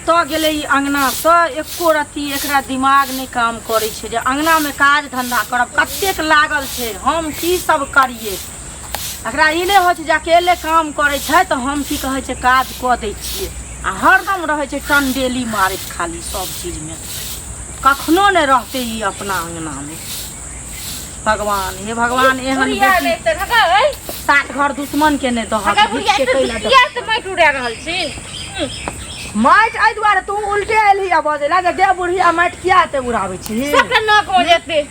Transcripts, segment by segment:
तो गेले अंगना से एको रत्ती एकरा दिमाग नहीं काम करे छे जे अंगना में काज धंधा करब कतेक लागल छे हम की सब करिए एकरा ई नहीं होय छे जे अकेले काम करे छे तो हम की कहे छे काज क दै छिए आ हरदम रहे छे टंडेली मारे खाली सब चीज में कखनो नहीं रहते ई अपना अंगना में। भगवान हे भगवान एहन बेटी सात घर दुश्मन के नहीं दहक के कैला त माइट उड़ा रहल छी माइट आई दुआरे तू उल्टे एलही आ बजेला जे गे बुढ़िया माइट किया ते उड़ावे छी सबके नाक हो जेते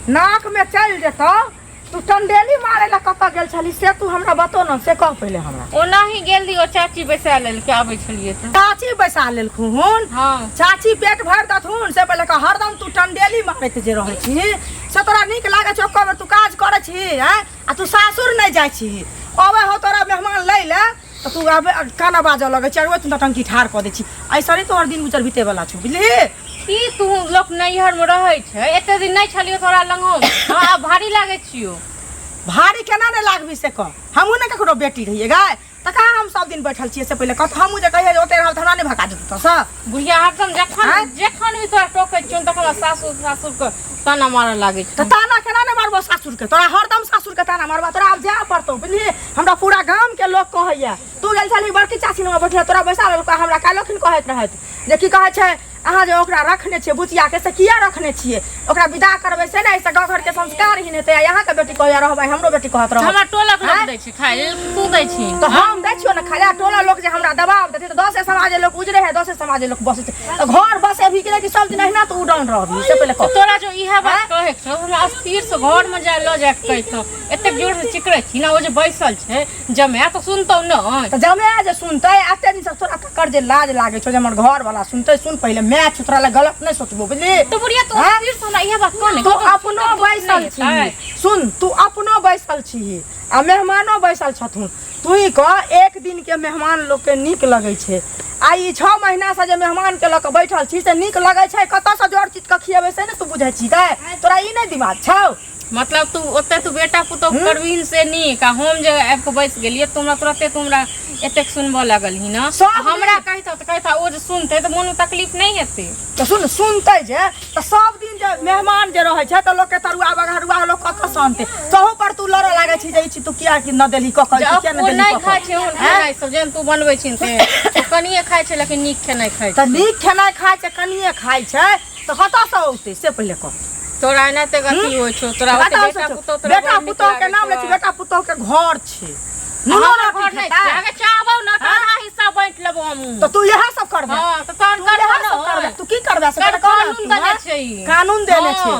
नाक में चल जेतो तू टंडेली मारे ला कत गेल छली से तू हमरा बतो न से कह पहले हमरा ओना ही गेल दियो चाची बैसा लेल के आबै छलिए त चाची बैसा लेल खुन हां चाची पेट भर दथुन से पहले का हरदम तू टंडेली मारत जे रहै छी से तोरा नीक लागे छ ओकर तू काज करे छी हैं आ तू सासुर नहीं जाय छी अबे हो तोरा मेहमान ले ले तो तू अब काना बाजा लगे चढ़वे तू टंकी ठार क दे छी ऐसा नहीं तोहर दिन गुजर बीते वाला छ बुझली ई तू लोक नैहर में रहै छै एते दिन नहीं छलियो तोरा लंग हम भारी लागे छियो भारी केना ने लागबी से कह हमहू ने ककरो बेटी रहिए गाय त का हम सब दिन बैठल छिए से पहले कत हमहू जे कहिए ओते रहल हमरा ने भगा देत त बुढ़िया हरदम जखन भी तोरा टोकै छियो तखन सासुर के ताना मारे लागे त ताना केना ने मारबो सासुर के तोरा हरदम सासुर के ताना मारबा तोरा अब जा पड़तो बुझली हमरा पूरा गांव के लोग कहैया तू गेल छली बड़की चाची न बैठल तोरा बैसा लेल हमरा कालखिन कहैत रहत जे की कहै छै अहाँ जो ओकरा रखने छिए बुचिया के से किया रखने छिए ओकरा विदा करबै से नहीं से गांव घर के संस्कार ही नेते यहाँ के बेटी कहया रहबै हमरो बेटी कहत रह हमरा टोला के लोग दै छै खाय तू दै छी तो हम दै छियो न खाया टोला लोग जे हमरा दबाव देते तो 10 समाज लोग उजरे है 10 समाज लोग बसे तो घर बसे भी कि सब दिन ना तो उड़न रहबी से पहले कह तोरा जो इहा बात कहे छ हमरा अस्थिर से घर में जा ल जा के कहतो एते जोर से चिकरै छी ना ओ जे बैसल छै जमे तो सुनतो न तो जमे जे सुनतै आते दिन से तोरा कर जे लाज लागे छ जे हमर घर वाला सुनतै सुन पहले मैच तोरा ले गलत नहीं सोचबो बुझली तो बुढ़िया तो अस्थिर से ना इहा बात कोन तू अपनो बैसल छी सुन तू अपनो बैसल छी आ मेहमानो बैसल छथुन तू ही कह एक दिन के मेहमान लोग के नीक लगे छे आई 6 महीना से जे मेहमान के लक बैठल छी से नीक लगे छे कत से जोर चीज के खियाबे से न तू बुझै छी कै तोरा ई नहीं दिमाग छौ मतलब तू ओते तू बेटा पुतो करवीन से नीक आ हम जे आब के बैस गेलिए तुमरा तुरते तुमरा एतेक सुनबो लागल ही ना हमरा कहता त कहता ओ जे सुनते त मोन तकलीफ नहीं हेते तो सुनते जे त सब दिन जे मेहमान जे रहै छै त लोग के तरुआ बघरुआ लोग कत सुनते तोहो पर तू लड़ लागे छी जे तू किया कि न देली क कह किया न देली नहीं खाय छै उन खाय सब जेन तू बनबै छी ते कनिए खाय छै लेकिन नीक खेनाइ खाय छै त नीक खेनाइ खाय छै कनिए खाय छै त कत से औते से पहले कह तोरा एना ते गति होय छौ तोरा बेटा पुतो के नाम ले छी बेटा पुतो के घर छै नुनो ना घर नहीं आगे चाहबो न तोरा हिस्सा बांट लेबो हम तो तू यह सब करबे हां तो तोर करबे तू की करबे से कानून देने छै कानून देने छै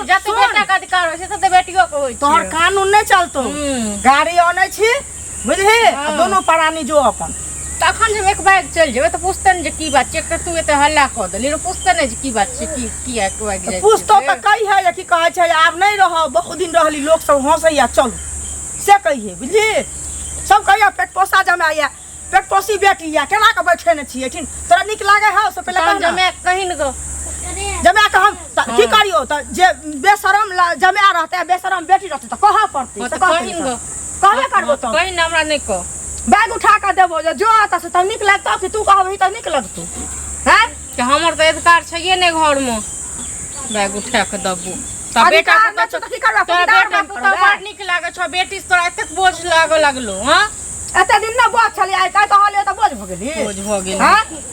जते बेटा का अधिकार होय छै तते बेटियो के होय छै तोहर कानून नहीं चलतो गाड़ी आनै छी बुझली दोनों प्राणी जो अपन तखन जब एक बार चल जेबे तो पूछते न जे की बात छै तू एते हल्ला क देली रे पूछते न जे की बात छै की किया के जाय पूछतो त कही है कि कहै छै आब नहीं रह बहुत दिन रहली लोग सब हंसैया चल से कहिए बुझली सब कहिया पेट पोसा जमाया पेट पोसी बेटी या केना के बैठे न छिए ठीक तोरा निक लागे है से पहले कह जमे कहि न गो जमे के हम की करियो त जे बेशरम जमे रहते बेशरम बेटी रहते त कहा पड़ते से कहि न गो कहबे करबो त कहि न हमरा नहीं कह बैग उठा के देबो जो आता से त निक लगतो कि तू कहबी त निक लगतो हैं कि हमर त अधिकार छैये ने घर में बैग उठा के दबो त बेटा तो की करबा बेटा तो बड़ निक लागे छ बेटी तोरा एतेक बोझ लागलो हां एते दिन न बोझ छली आइ का कहले त बोझ भ गेली बोझ भ गेल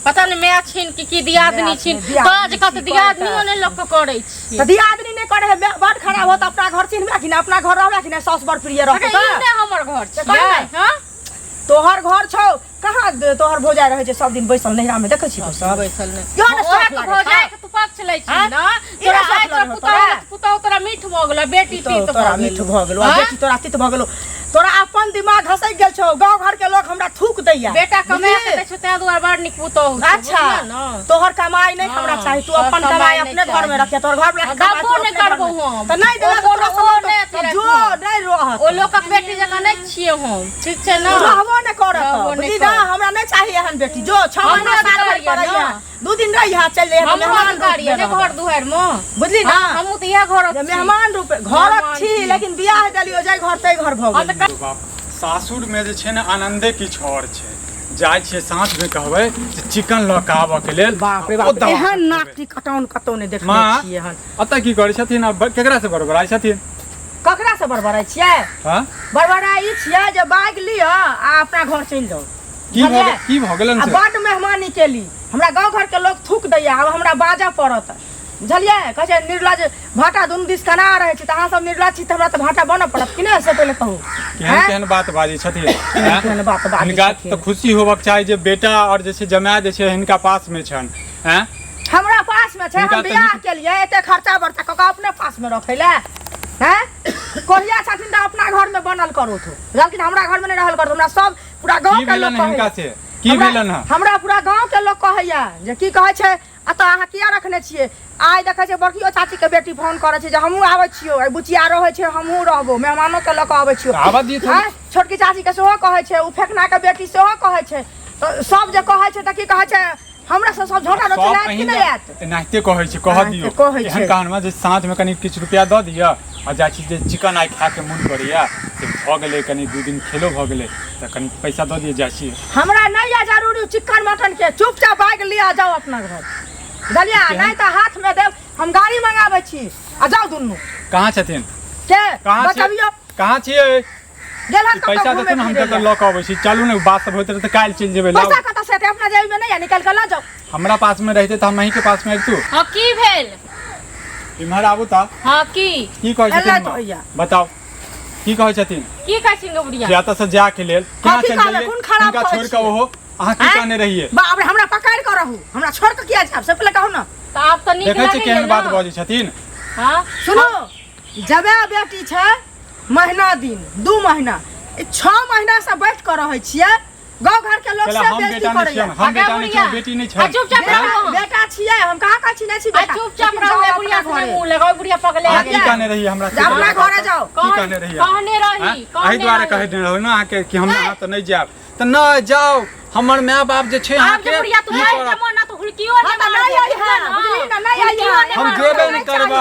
पता नहीं मैं छिन की दियादनी छिन काज कत दियादनियो ने लोग करे छी त दियादनी ने करे बड़ खराब होत अपना घर चिन्हबे कि ना अपना घर रहबे कि ना सास बड़ प्रिय रहत त हमर घर छै हां तोहर घर छौ कहां तोहर भौजाई रहे छै सब दिन बैसल नहिरा में देखै छी सब बैसल ने यार भौजाई के तू पक्ष लै छी ना तोरा आइ पुतौ तोरा मीठ भ गेल बेटी तीत तोरा मीठ भ गेल बेटी तोरा तीत भ गेल तोरा अपन दिमाग हसै गेल छौ गांव घर के लोग हमरा थूक दैया बेटा कमाए के दै छौ त दुआर बड़ निक पुतौ अच्छा तोहर कमाई नहीं हमरा चाहि तू अपन कमाई अपने घर में रखे तोहर घर में कबो ने करबो हम त नहीं देला तोरा सब जो नहीं रहत ओ लोक के बेटी जका नहीं छिए हम ठीक छै ना रहबो ने करत बुझी ना हमरा नहीं चाहिए एहन बेटी जो 6 महीना साल भर करैया 2 दिन रह यहाँ चल ले मेहमान करिए ने घर दुआर में बुझली ना हमहु त इहा घर छी मेहमान रूप घर छी लेकिन बियाह देलियो जाय घर ते घर भ गेल सासुर में जे छै ने आनंदे किछ और छै जाय छियै साँझ में कहबै जे चिकन लऽ के आबऽ के लेल। बाप रे बाप एहन नाटी कटौन कतौ नहि देखने माँ छियै हन। अतऽ की करै छथिन अब केकरा से बड़बड़ाइ छथिन? ककरा से बड़बड़ाइ छियै? हाँ बड़बड़ाइ छियै जे बाइक लिअ आ अपना घर चलि जाउ। की भऽ गेलन आ से? बड्ड मेहमानी केली, हमरा गाँव घर के लोग थूक दैया, अब हमरा बाजा पड़त बुझलियै। कहै छै निर्लज भाटा दुनू दिस कना रहै छै, तऽ अहाँ सब निर्लज छी तऽ हमरा तऽ भाटा बनऽ पड़त कि नहि? से पहिले कहू केहन केहन बात बाजै छथिन। केहन बात बाजै हिनका छथिन। तऽ खुशी होबक चाही जे बेटा और जे छै जमाय जे छै हिनका पास में छन। हैं हमरा पास में छै, हिनका हम तऽ बियाह केलियै, एते खर्चा बर्चा कऽ के अपने पास में रखै ले हैं? कोहिया छथिन तऽ अपना घर में बनल करू थो, लेकिन हमरा घर में नहीं रहल करू। हमरा सब पूरा गाँव की के लोग भेलन हिनका कहैया, से? की भेलन है? हमरा पूरा गाँव के लोग कहैया जे की कहै छै अतऽ अहाँ किया रखने छियै? आइ देखै छै बड़कियो चाची के बेटी फोन करे छै जे हमहूँ आबै छियो, आइ बुचिया रहै छै हमहूँ रहबो, मेहमानो के लऽ कऽ आबै छियो। आबऽ दी थोड़ी। छोटकी चाची के सेहो कहै छै, उ फेकना के बेटी सेहो कहै छै, तऽ सब जे कहै छै तऽ की कहै छै हमरा से सब झोटा नोच लायत कि नहि लायत? एनाहिते कहै छै, कह दियौ एहन कहनमा जे साँझ में कनी किछु रुपया दऽ दिअ आ जाइ छी जे चिकन आइ खा के मोन करैया से भऽ गेलै, कनी 2 दिन खेलो भऽ गेलै तऽ कनी पैसा दऽ दिअ जाइ छी। हमरा नहीं है जरूरी चिकन मटन के, चुपचाप बाइक लिया जाओ अपना घर बुझलियै, नहीं तो हाथ में देब, हम गाड़ी मंगाबै छी आ जाओ दुनू। कहाँ छथिन? के कहाँ बतबियो कहाँ छियै? गेलन कतौ पैसा घूमे देथिन हम फिरे कतऽ ले। लऽ कऽ अबै छी। चलू ने बात सब होइत रहै तऽ काल्हि चलि जेबै। पैसा कतऽ से अपना जेब में नहीं है, निकाल के ला जाओ। हमरा पास में रहते तऽ हम अहीं के पास में अबितू। हाँ की भेल? इम्हर आबू तऽ हाँ की कहै एलै छथिन? तो भैया। बताओ की कहै छथिन? की कहै छी गबड़िया? जे एतऽ से जा के लेल केना कथी चलि कहबै? जाइए? कोन खराब हुनका कहै छोड़ के छियै? ओहो अहाँ की आँय? कहने रहिए? बाप रे हमरा पकड़ के रहू, हमरा छोड़ के किया जाब? से पहले कहू ना। तो आप तो नीक देखै छी लगैया केहन ना। बात बजै छथिन। हाँ सुनो, जबे बेटी छै महीना दिन 2 महीना 6 महीना से बैठ कर रहै छियै, गाँव घर के लोग पहले से हम बेइज्जती बेटा नहीं करैया। छियन, हम बेटा नहीं छियन, बेटी नहीं आ छै। चुपचाप रहो। बेटा छियै, हम कहाँ कहै छी नहीं छी आ बेटा। चुपचाप लेकिन रहो, जाओ बुढ़िया अपना से घरे। मुंह लगाओ, बुढ़िया पगले अहाँ आ की गया। कहने रहिए हमरा? जा अपना घरे जाओ। की कहने रहिए? कहने रही, एहि दुआरे कहै रहो ना अहाँके कि हम अहाँ तऽ नहीं जायब तऽ न जाओ। हमर माय बाप जे छै आप अहाँके जो बुढ़िया तू की नहीं करत? जमाना तो हुलकियो हाँ तो नहीं आई है, बुझली ना, नहीं आई है। हम जेबे नहीं करबै।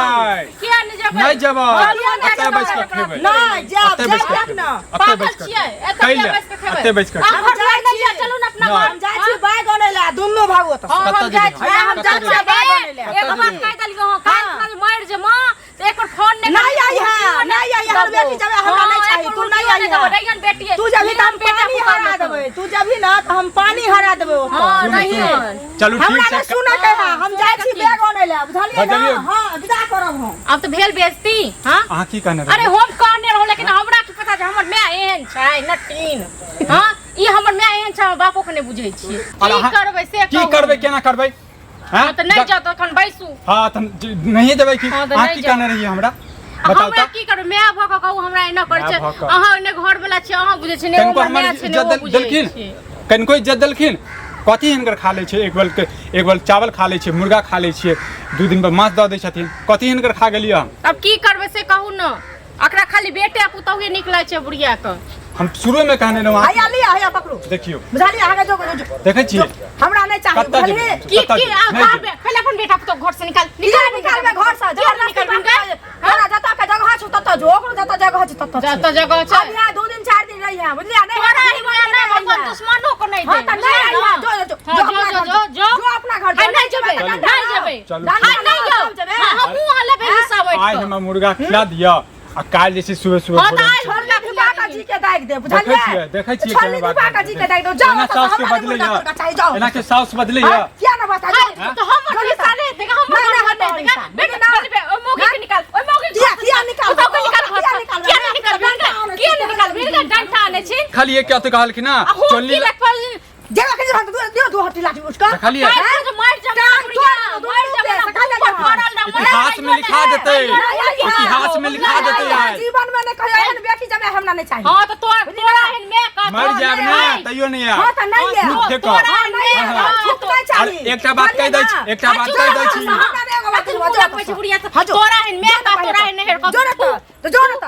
किया नहीं जेबै? नहीं जेबै। बोलिए ना, अतऽ बैस के खेबै। नहीं जाब, अतऽ बैस के जाब खेबै। ना। अतऽ बैस के छियै, खेबै। एतऽ कैले? बैस के खेबै। अतऽ बैस के आप खेबै। घर जाए छियै, चलू ना अपना नहीं। घर। हम जाइ छी बैग आनै ले, दुनू भागो तऽ। हाँ, कतऽ हम जाइ जेबै? छी। हम कतऽ जाइ छी जेबै? बैग आनै ले। एक बात कह देलियो हां, काल मार जे मां तो एक फोन ने नहीं आई है, नहीं आई है, हर बेटी जब हमरा नहीं चाहिए, तू नहीं आई है। रैयन बेटी है। तू जब भी हम पानी हरा देबै, तू जब भी ना तो हम पानी हरा देबै ओतऽ। हां सुनू, नहीं सुनू। चलू हमरा ठीक ने छै। सुनै के है, हम जाइ छी बैग आनै ले, बुझलियै ना? बजलियै। हां विदा करब हम। अब तो भेल बेइज्जती। हां अहाँ की कहने अरे रहिए? हम कहने रहो, लेकिन हमरा की पता जे हमर माय एहन छै नटीन। हां ई हमर माय एहन छै, बापो के नहीं बुझै छी। अरे की अहाँ- करबै से की करबै केना करबै? हां तो नहीं जाओ तो एखन बैसू। हाँ तो नहीं देबै की? हाँ, तो अहाँ नहीं की जाओ। कहने रहिए हमरा? बताओ हमरा तऽ। की करू? माय भऽ कऽ कहू हमरा एना करै छै। माय भऽ कऽ। अहाँ एने घर वाला छी, अहाँ बुझै छी ने कनिको हमर हमर माय छै ने इज्जत वो बुझै देलखिन? छी। कनिको इज्जत देलखिन? कथी हिनकर खा लै छै? एक बल चावल खा लै छै, मुर्गा खा लै छियै, 2 दिन पर माछ दऽ दै छथिन। कथी हिनकर खा गेलियै हम? अब की करबै से कहू न। अकरा खाली बेटे आ पुतौहे निकलै छै बुढ़िया के। हम शुरू में कहने रहो हैया लिया, हैया पकड़ू। देखियो बुझलियै आगे जो जो। देखै छियै हमरा नहीं चाहिए, कतऽ जेबै? बुझलियै? की कतऽ की जेबै? आ नहीं घर जेबै। में पहले अपन बेटा पुतौ घर से निकाल किया निकालबै घर से? जबरदस्ती निकाल। हमरा जतऽ के जगह छै ततऽ जो, ओकरो जतऽ जगह छै ततऽ जतऽ जगह छै। अब यहाँ 2 दिन 4 दिन रही है, बुझलियै? नहीं तोरा ही माय ना अपन दुश्मनों को नहीं दे। हाँ तो नहीं आई है, जो जो हाँ, जो अपना घर हाय नहीं जेबै, नहीं जेबै। चलू। हाय नहीं जाओ। हां मुंह हले पे हिस्सा बैठ आज हम मुर्गा खिला दिया आ काल जैसे सुबह सुबह हाँ, तो आज भोरे मुर्गा छोड़ना काका जी के दाग दे, बुझलियै? देखै छियै छोड़नी केहन बात काका जी के दाग दो, एना जाओ तो साउस के हमरा बदले मुर्गा तुर्गा चाहिए, जाओ। एना के साउस बदले हाँ, क्या ना बता जाओ। हाय तो हम हिस्सा ले देगा, हम नहीं, नहीं, घर दे नहीं, देगा। नहीं, बेटा नहीं, चल बे, ओ मोगी के निकाल, ओ मोगी किया निकाल? पुतौ के निकाल, किया निकाल? किया नहीं निकाल? किया नहीं निकाल? मेरे डंडा आने छी। खाली एक क्या तो कहलखिन ना आ हो चोली की लग पर जगह के जगह दियो 2 हट्टी लाठी उसका। खाली काहे तो मार जब बुढ़िया मार जब पड़ल ना इतिहास में लिखा देते, इतिहास में लिखा देते आज। जीवन में नहीं कहियो एहन बेटी जब हमरा नहीं चाहिए। हां तो तोरा हन में का मर जाब ना तैयो नहीं यार। हाँ तो नहीं है। मुँह फेंको। तोरा हन में छूट नहीं चाहिए। और एकटा बात कह दै छी, एकटा बात कह दै छी। बुढ़िया तोरा हन में का तोरा हन हेर जो ना तो जो ना तो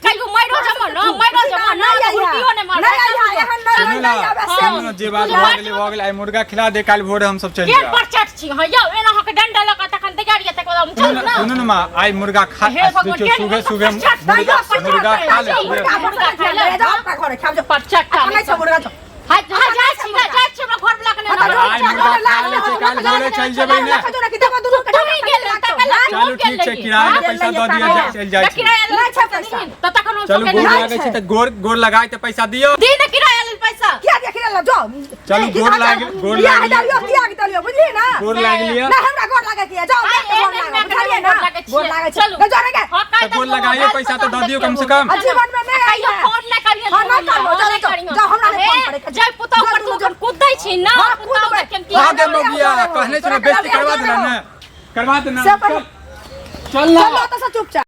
कहियो मारो जमा ना मारो जमा ना उल्टियो ने मार नहीं आई है, सुनू ना, सुनू ना, जे बात भऽ गेलै आइ मुर्गा खिला दे, काल्हि भोरे हम सब चलि पेट जाएब। पर चट छी। हां यौ एना हक डंडा लगा तखन तैयारी है तक चल ना। सुनू ना माँ, आइ मुर्गा खा हे भगवान, देखियो सुबह सुबह मुर्गा खा ले। मुर्गा खा ले, जाओ अपना घरे खा जाओ। पर चट नहीं छ मुर्गा हां जा छी तखने आज मुर्गा खा ले छै काल भोरे चल जेबै ने चलू ठीक छै किराया के पैसा दऽ दिया चल जाइ छी त तखन चलू गोर लागै छै त गोर लगाय त पैसा दियौ दी ने किराया लेल पैसा किया देखिरा ला जाओ चलू गोर लाग बुझली ना गोर लाग लिया ना हमरा गोर लागे के जाओ गोर लागे छै चलू जा रे त गोर लगाइए पैसा त दऽ दियौ कम से कम जीवन में नहीं आई फोन ना करिए हां ना करो जा हमरा नहीं फोन करे जय पुतौ पर तू जन कूदै छी ना पुतौ केम की हां दे मोगिया कहले छ बेइज्जती करवा देना ने करवा देना चल ना चलो तो चुपचाप